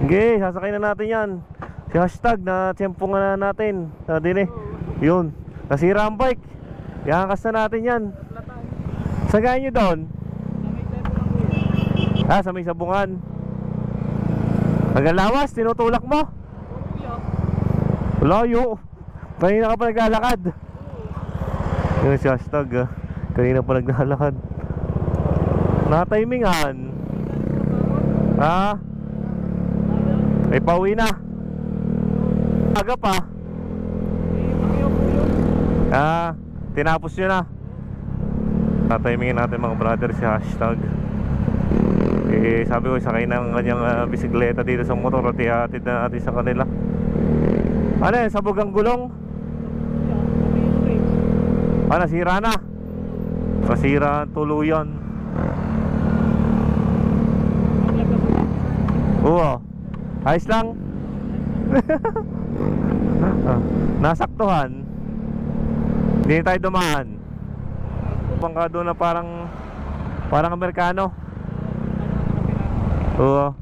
Okay, sasakay na natin yan. Si hashtag na tiyempo nga na natin. Din eh. Yun. Nasira ang bike. Iangkas na natin yan. Sagayin nyo doon. Sa may sabungan. Nagalawas, tinutulak mo. Layo. Kanina ka pa naglalakad. Yun si hashtag. Kanina pa naglalakad. Natimingan. May pauwi na. Aga pa. Tinapos nyo na. Natimingin natin mga brother si hashtag. Sabi ko sakay ng kanyang bisikleta dito sa motor at ihatid na natin sa kanila. Ano yan? Sabog ang gulong? Nasira na. Nasira tuluyan. Oo. Ayos lang. Nasaktuhan. Hindi tayo dumaan. Bangka doon na parang Amerikano. Oo.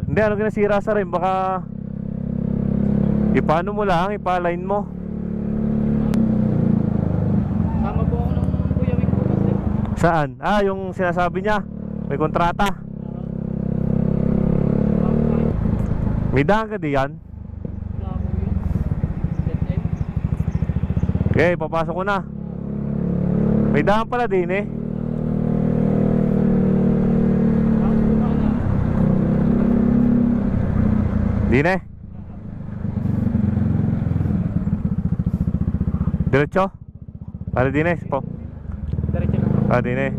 Hindi, ano ginasira sa rin? Baka ipano mo lang, ipa-align mo. Sama po ako ng Kuya Wing bukas din. Saan? Yung sinasabi niya may kontrata. May daan ka diyan? Wala po yun. Okay, papasok ko na. May daan pala din eh. Din eh. Diretso? Para din eh po. Diretso na. Din eh.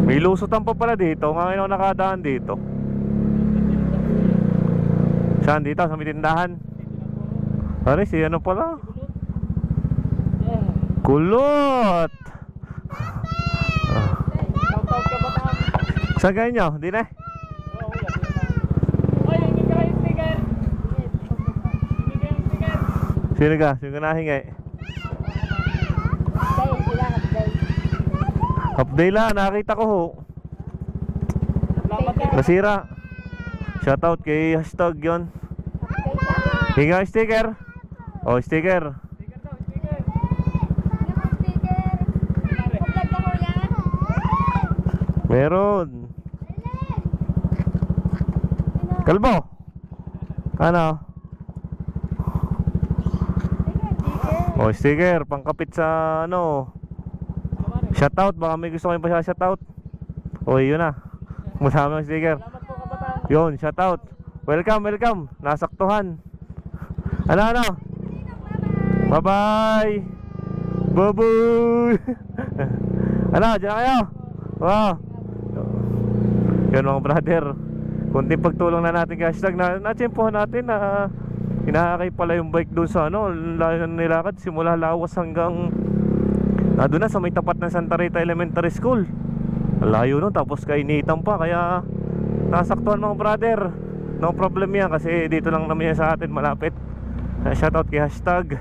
May lusutan pa pala dito. Ngayon ako nakadaan dito. Saan dito? Sa may tindahan? Pare, si ano pala? Kulot! Shout-out ka ba tayo? Saan kayo nyo? Di na? Ay, hindi ka yung sticker. Hindi ka yung sticker. Sino ka? Sino ka nahingi? Update lang, nakita ko ho. Salamat din. Nasira. Shoutout kay hashtag yon. Hinga sticker. Oh, sticker. Sticker daw, sticker. Meron. Kalbo. Ano? Oh, sticker. Pangkapit sa ano. Shoutout. Baka may gusto kayong pa shoutout. Oh, yun na. Masama ang sticker. Salamat po kabataan. Yun, shoutout. Welcome, welcome. Nasaktuhan. Ano? Bye-bye. Bye-bye. Ano, dyan kayo. Wow. Yun mga brother. Kunting pagtulong na natin kay hashtag na tsempohan natin na inaakay pala yung bike doon sa ano, nilakad simula Lawas hanggang doon na sa may tapat ng Santa Rita Elementary School. Layo nun, tapos kainitan pa. Kaya nasaktuhan mga brother. No problem yan kasi dito lang naman yan sa atin, malapit. Shoutout kay hashtag.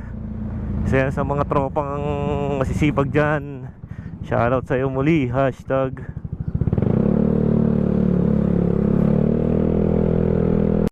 Isa yan sa mga tropang masisipag dyan. Shoutout sa iyo muli, hashtag.